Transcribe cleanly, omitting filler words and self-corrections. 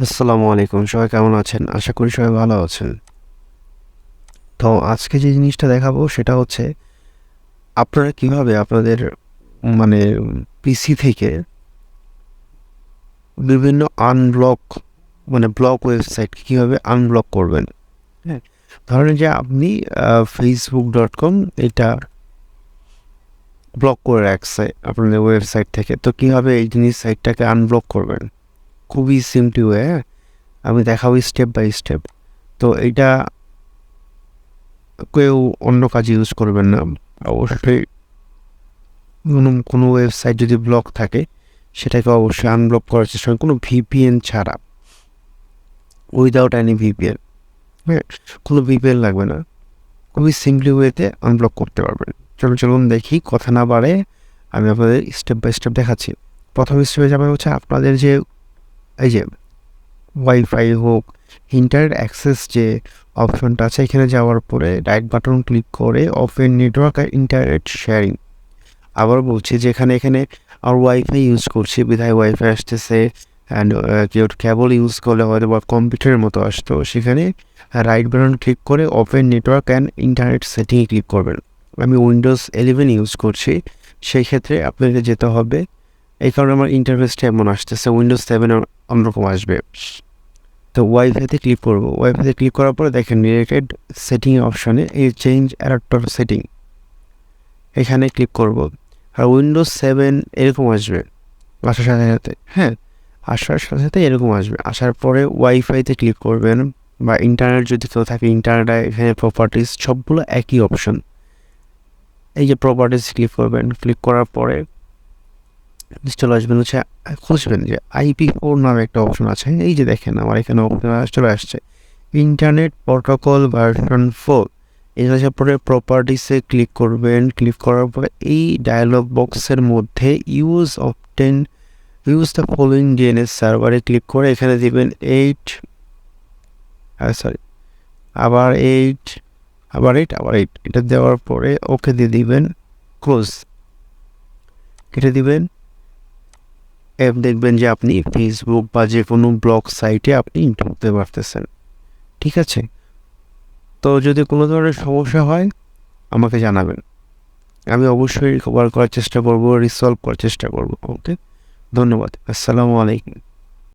আসসালামু আলাইকুম, সবাই কেমন আছেন? আশা করি সবাই ভালো আছেন। তো আজকে যে জিনিসটা দেখাবো সেটা হচ্ছে আপনারা কিভাবে আপনাদের মানে পিসি থেকে বিভিন্ন আনব্লক ব্লক ওয়েবসাইট কিভাবে আনব্লক করবেন। হ্যাঁ, ধরেন যে আপনি facebook.com এটা ব্লক করে রাখছে আপনাদের ওয়েবসাইট থেকে, তো কিভাবে এই সাইটটাকে আনব্লক করবেন? খুবই সিম্পলি ওয়ে, আমি দেখাবো স্টেপ বাই স্টেপ। তো এইটা কেউ অন্য কাজে ইউজ করবেন না। অবশ্যই কোনো ওয়েবসাইট যদি ব্লক থাকে সেটাকে অবশ্যই আনব্লক করার চেষ্টা করুন, কোনো ভিপিএন ছাড়া, উইদাউট এনি ভিপিএন। হ্যাঁ, কোনো ভিপিএন লাগবে না, খুবই সিম্পলি ওয়েতে আনব্লক করতে পারবেন। চলুন দেখি, কথা না বাড়ে আমি আপনাদের স্টেপ বাই স্টেপ দেখাচ্ছি। প্রথম স্টেপে যাবে হচ্ছে আপনাদের যে এই যে ওয়াইফাই হোক, ইন্টারনেট অ্যাক্সেস যে অপশনটা আছে, এখানে যাওয়ার পরে রাইট বাটন ক্লিক করে ওপেন নেটওয়ার্ক আর ইন্টারনেট শেয়ারিং। আবার বলছি যে এখানে আর ওয়াইফাই ইউজ করছি, বিধায় ওয়াইফাই আসতেছে। অ্যান্ড কেউ কেবল ইউজ করলে হয়তো বা কম্পিউটারের মতো আসতো, সেখানে রাইট বাটন ক্লিক করে ওপেন নেটওয়ার্ক অ্যান্ড ইন্টারনেট সেটিংয়ে ক্লিক করবেন। আমি উইন্ডোজ 11 ইউজ করছি, সেই ক্ষেত্রে আপনাকে যেতে হবে। এই কারণে আমার ইন্টারফেসটা এমন আসতেছে, উইন্ডোজ 7 অন্যরকম আসবে। তো ওয়াইফাইতে ক্লিক করবো। ওয়াইফাইতে ক্লিক করার পরে দেখেন রিলেটেড সেটিং অপশানে এই চেঞ্জ অ্যাডাপ্টার সেটিং, এখানে ক্লিক করব। আর উইন্ডোজ 7 এরকম আসবে আসার সাথে সাথে। হ্যাঁ, আসার সাথে সাথে এরকম আসবে। আসার পরে ওয়াইফাইতে ক্লিক করবেন, বা ইন্টারনেট যদি কেউ থাকে ইন্টারনেটে, এখানে প্রপার্টিস সবগুলো একই অপশন। এই যে প্রপার্টিস ক্লিক করবেন, ক্লিক করার পরে চলে আসবেন হচ্ছে, খুঁজবেন যে IP4 নামে একটা অপশন আছে। এই যে দেখেন আমার এখানে অপশন চলে আসছে, ইন্টারনেট প্রোটোকল ভার্সন 4। এই আসার পরে প্রপার্টিসে ক্লিক করবেন। ক্লিক করার পরে এই ডায়ালগ বক্সের মধ্যে ইউজ দ্য ফলোইং ডিএনএস সার্ভারে ক্লিক করে এখানে দিবেন 8, সরি, আবার 8, এটা দেওয়ার পরে ওকে দিয়ে দিবেন, ক্লোজ কেটে দিবেন। দেখবেন যে আপনি ফেসবুক বা যে কোনো ব্লগ সাইটে আপনি ঢুকতে পারতেছেন। ঠিক আছে, তো যদি কোনো ধরনের সমস্যা হয় আমাকে জানাবেন, আমি অবশ্যই রিকভার করার চেষ্টা করব, রিসলভ করার চেষ্টা করব। ওকে, ধন্যবাদ। আসসালামু আলাইকুম।